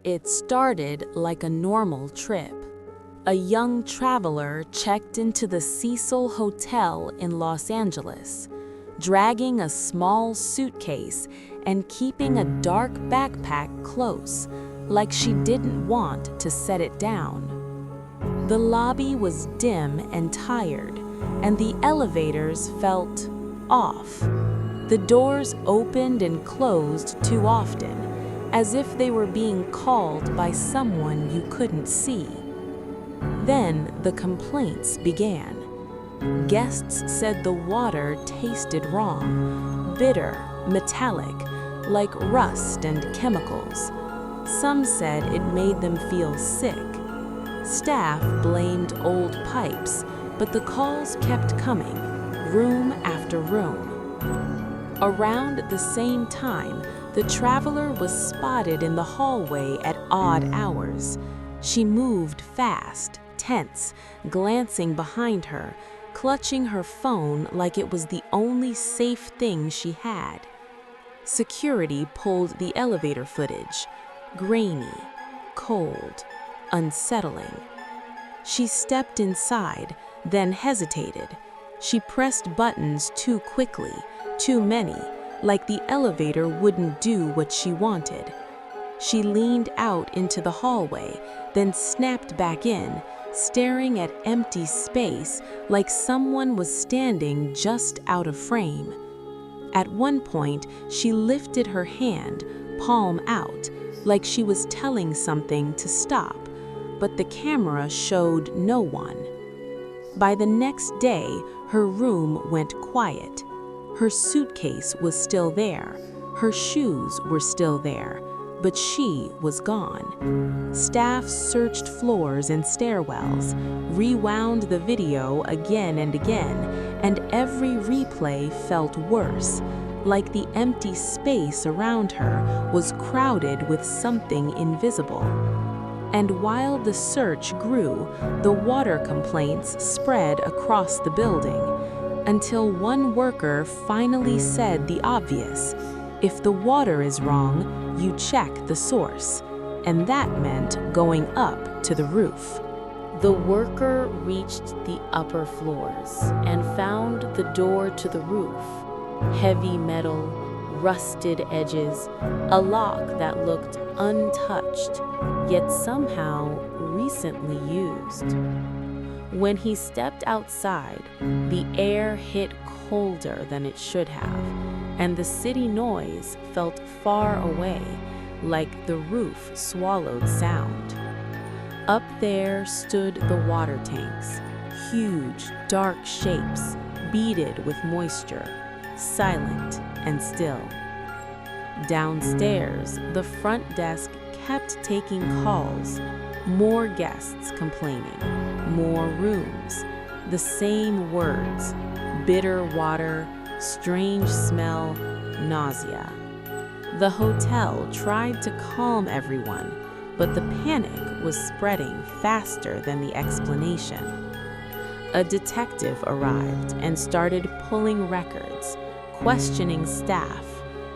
It started like a normal trip. A young traveler checked into the Cecil Hotel in Los Angeles, dragging a small suitcase and keeping a dark backpack close, like she didn't want to set it down. The lobby was dim and tired, and the elevators felt off. The doors opened and closed too often, as if they were being called by someone you couldn't see. Then the complaints began. Guests said the water tasted wrong, bitter, metallic, like rust and chemicals. Some said it made them feel sick. Staff blamed old pipes, but the calls kept coming, room after room. Around the same time, the traveler was spotted in the hallway at odd hours. She moved fast, tense, glancing behind her, clutching her phone like it was the only safe thing she had. Security pulled the elevator footage. Grainy, cold, unsettling. She stepped inside, then hesitated. She pressed buttons too quickly, too many, like the elevator wouldn't do what she wanted. She leaned out into the hallway, then snapped back in, staring at empty space like someone was standing just out of frame. At one point, she lifted her hand, palm out, like she was telling something to stop, but the camera showed no one. By the next day, her room went quiet. Her suitcase was still there, her shoes were still there, but she was gone. Staff searched floors and stairwells, rewound the video again and again, and every replay felt worse, like the empty space around her was crowded with something invisible. And while the search grew, the water complaints spread across the building, until one worker finally said the obvious: if the water is wrong, you check the source. And that meant going up to the roof. The worker reached the upper floors and found the door to the roof. Heavy metal, rusted edges, a lock that looked untouched, yet somehow recently used. When he stepped outside, the air hit colder than it should have, and the city noise felt far away, like the roof swallowed sound. Up there stood the water tanks, huge, dark shapes, beaded with moisture, silent and still. Downstairs, the front desk kept taking calls, more guests complaining, more rooms, the same words: bitter water, strange smell, nausea. The hotel tried to calm everyone, but the panic was spreading faster than the explanation. A detective arrived and started pulling records, questioning staff,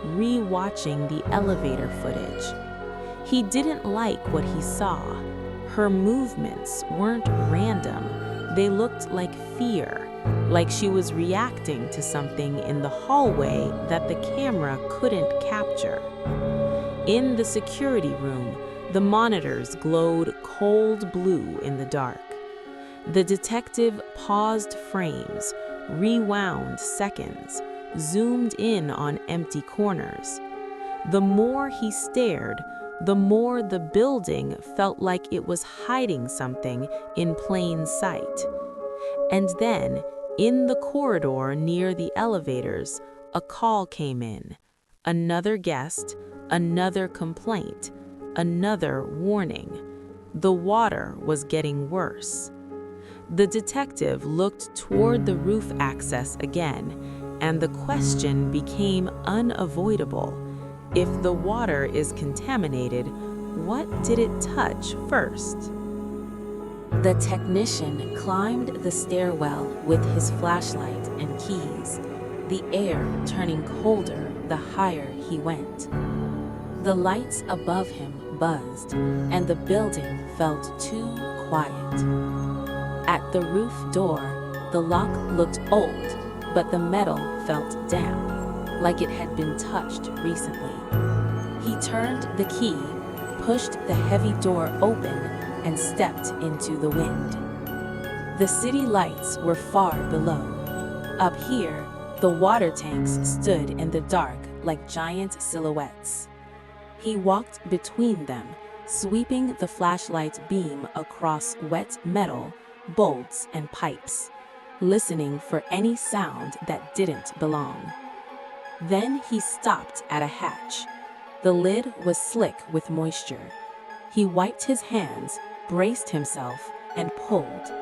re-watching the elevator footage. He didn't like what he saw. Her movements weren't random. They looked like fear, like she was reacting to something in the hallway that the camera couldn't capture. In the security room, the monitors glowed cold blue in the dark. The detective paused frames, rewound seconds, zoomed in on empty corners. The more he stared, the more the building felt like it was hiding something in plain sight. And then, in the corridor near the elevators, a call came in. Another guest, another complaint, another warning. The water was getting worse. The detective looked toward the roof access again, and the question became unavoidable. If the water is contaminated, what did it touch first? The technician climbed the stairwell with his flashlight and keys, the air turning colder the higher he went. The lights above him buzzed, and the building felt too quiet. At the roof door, the lock looked old, but the metal felt damp, like it had been touched recently. He turned the key, pushed the heavy door open, and stepped into the wind. The city lights were far below. Up here, the water tanks stood in the dark like giant silhouettes. He walked between them, sweeping the flashlight's beam across wet metal, bolts, and pipes, listening for any sound that didn't belong. Then he stopped at a hatch. The lid was slick with moisture. He wiped his hands, braced himself, and pulled.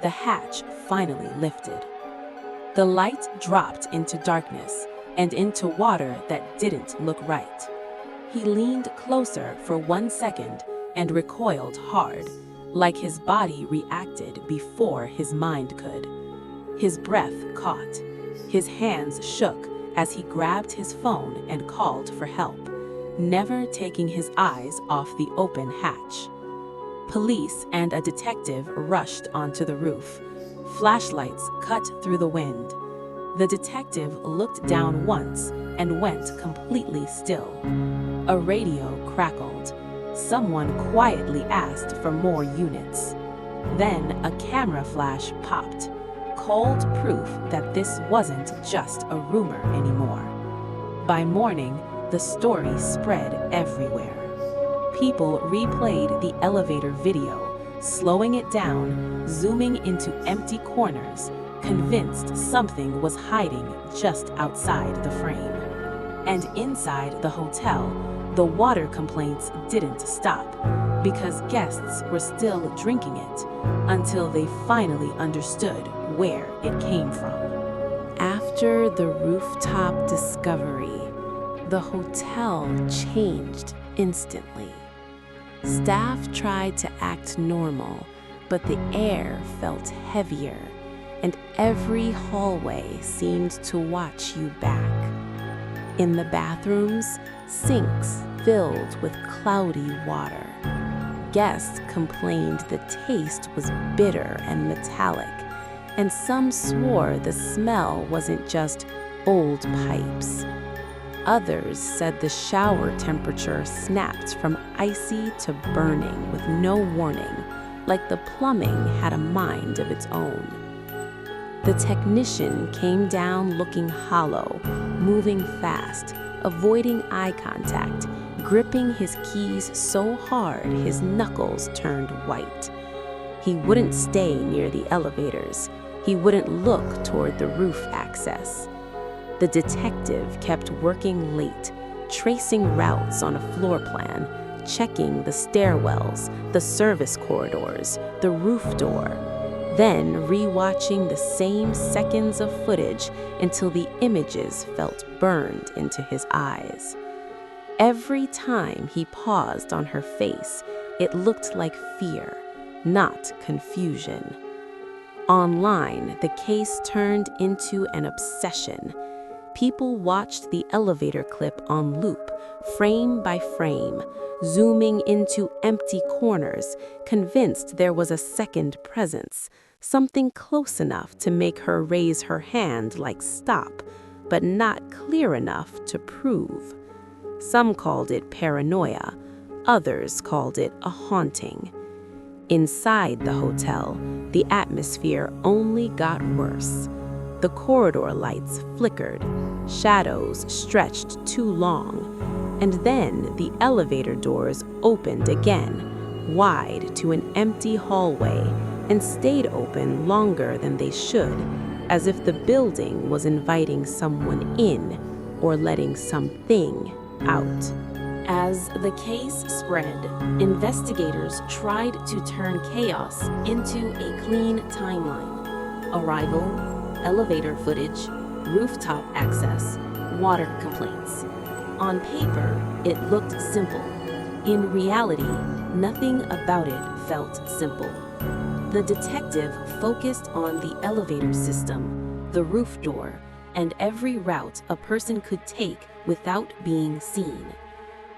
The hatch finally lifted. The light dropped into darkness and into water that didn't look right. He leaned closer for 1 second and recoiled hard, like his body reacted before his mind could. His breath caught. His hands shook as he grabbed his phone and called for help, never taking his eyes off the open hatch. Police and a detective rushed onto the roof. Flashlights cut through the wind. The detective looked down once and went completely still. A radio crackled. Someone quietly asked for more units. Then a camera flash popped. Cold proof that this wasn't just a rumor anymore. By morning, the story spread everywhere. People replayed the elevator video, slowing it down, zooming into empty corners, convinced something was hiding just outside the frame. And inside the hotel, the water complaints didn't stop, because guests were still drinking it until they finally understood where it came from. After the rooftop discovery, the hotel changed instantly. Staff tried to act normal, but the air felt heavier, and every hallway seemed to watch you back. In the bathrooms, sinks filled with cloudy water. Guests complained the taste was bitter and metallic, and some swore the smell wasn't just old pipes. Others said the shower temperature snapped from icy to burning with no warning, like the plumbing had a mind of its own. The technician came down looking hollow, moving fast, avoiding eye contact, gripping his keys so hard his knuckles turned white. He wouldn't stay near the elevators. He wouldn't look toward the roof access. The detective kept working late, tracing routes on a floor plan, checking the stairwells, the service corridors, the roof door, then rewatching the same seconds of footage until the images felt burned into his eyes. Every time he paused on her face, it looked like fear, not confusion. Online, the case turned into an obsession. People watched the elevator clip on loop, frame by frame, zooming into empty corners, convinced there was a second presence, something close enough to make her raise her hand like stop, but not clear enough to prove. Some called it paranoia, others called it a haunting. Inside the hotel, the atmosphere only got worse. The corridor lights flickered, shadows stretched too long, and then the elevator doors opened again, wide to an empty hallway, and stayed open longer than they should, as if the building was inviting someone in or letting something out. As the case spread, investigators tried to turn chaos into a clean timeline. Arrival, elevator footage, rooftop access, water complaints. On paper, it looked simple. In reality, nothing about it felt simple. The detective focused on the elevator system, the roof door, and every route a person could take without being seen.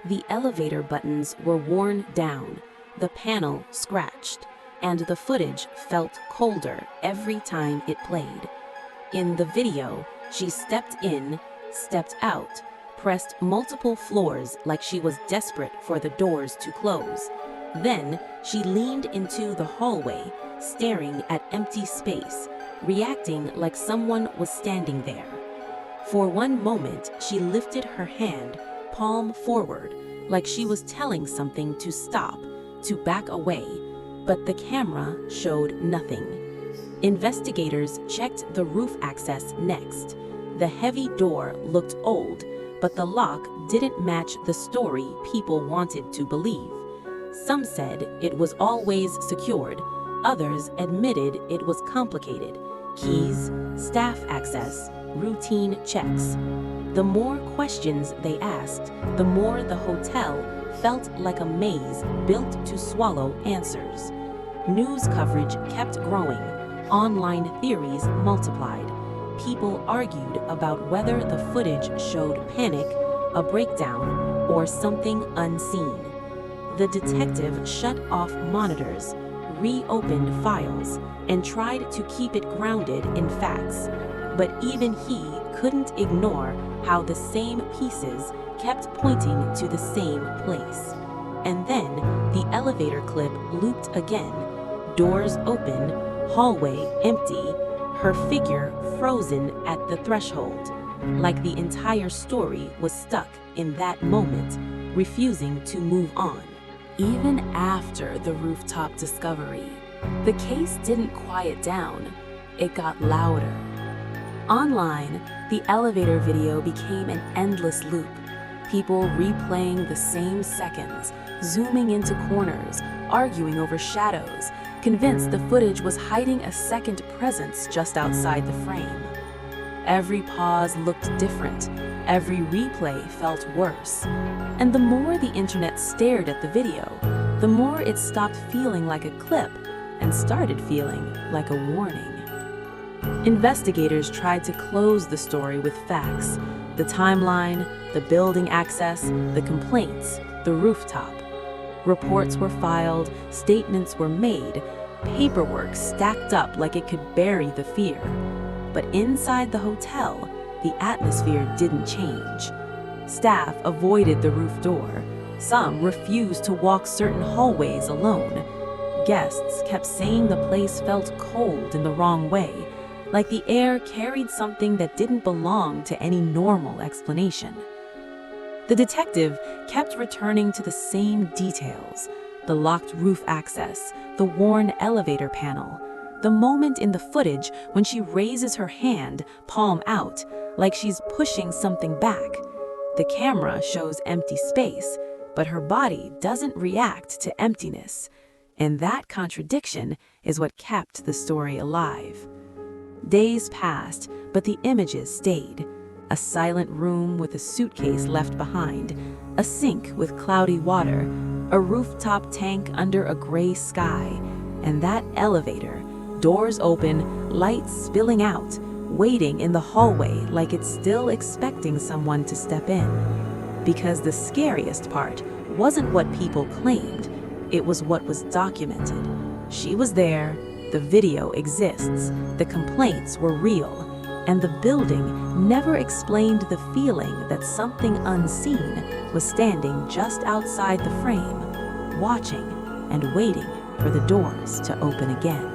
The elevator buttons were worn down, the panel scratched, and the footage felt colder every time it played. In the video, she stepped in, stepped out, pressed multiple floors like she was desperate for the doors to close. Then, she leaned into the hallway, staring at empty space, reacting like someone was standing there. For one moment, she lifted her hand, palm forward, like she was telling something to stop, to back away, but the camera showed nothing. Investigators checked the roof access next. The heavy door looked old, but the lock didn't match the story people wanted to believe. Some said it was always secured, others admitted it was complicated. Keys, staff access, routine checks. The more questions they asked, the more the hotel felt like a maze built to swallow answers. News coverage kept growing, online theories multiplied. People argued about whether the footage showed panic, a breakdown, or something unseen. The detective shut off monitors, reopened files, and tried to keep it grounded in facts. But even he couldn't ignore how the same pieces kept pointing to the same place. And then the elevator clip looped again. Doors open, hallway empty, her figure frozen at the threshold, like the entire story was stuck in that moment, refusing to move on. Even after the rooftop discovery, the case didn't quiet down, it got louder. Online, the elevator video became an endless loop. People replaying the same seconds, zooming into corners, arguing over shadows, convinced the footage was hiding a second presence just outside the frame. Every pause looked different, every replay felt worse. And the more the internet stared at the video, the more it stopped feeling like a clip and started feeling like a warning. Investigators tried to close the story with facts: the timeline, the building access, the complaints, the rooftop. Reports were filed, statements were made, paperwork stacked up like it could bury the fear. But inside the hotel, the atmosphere didn't change. Staff avoided the roof door. Some refused to walk certain hallways alone. Guests kept saying the place felt cold in the wrong way, like the air carried something that didn't belong to any normal explanation. The detective kept returning to the same details: the locked roof access, the worn elevator panel, the moment in the footage when she raises her hand, palm out, like she's pushing something back. The camera shows empty space, but her body doesn't react to emptiness. And that contradiction is what kept the story alive. Days passed, but the images stayed. A silent room with a suitcase left behind, a sink with cloudy water, a rooftop tank under a gray sky, and that elevator, doors open, lights spilling out, waiting in the hallway like it's still expecting someone to step in. Because the scariest part wasn't what people claimed, it was what was documented. She was there, the video exists, the complaints were real, and the building never explained the feeling that something unseen was standing just outside the frame, watching and waiting for the doors to open again.